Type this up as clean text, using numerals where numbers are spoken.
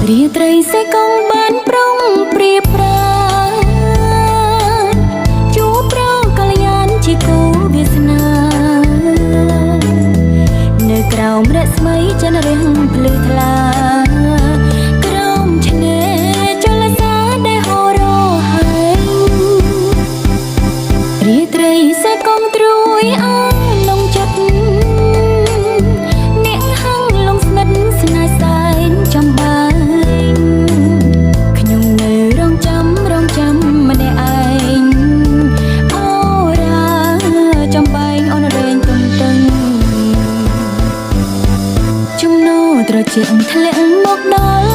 រាត្រីសេកងបានប្រុងព្រៀបប្រាជួបប្រងកល្យានជាគូវាសនានៅក្រោមរស្មីចន្ទរះភ្លឺថ្លាក្រោមឆ្នេរចលសាដែលហូររហែងរាត្រីសេកងត្រួយអានងចិត្តអ្នកហឹងលងស្និទ្ធស្នេហ៍សែនចំបាខ្ញុំនៅរងចាំម្នាក់ឯងអូរាចំបែងអូនរែងទុំតឹងជំនោរត្រជាក់ធ្លាក់មកដល់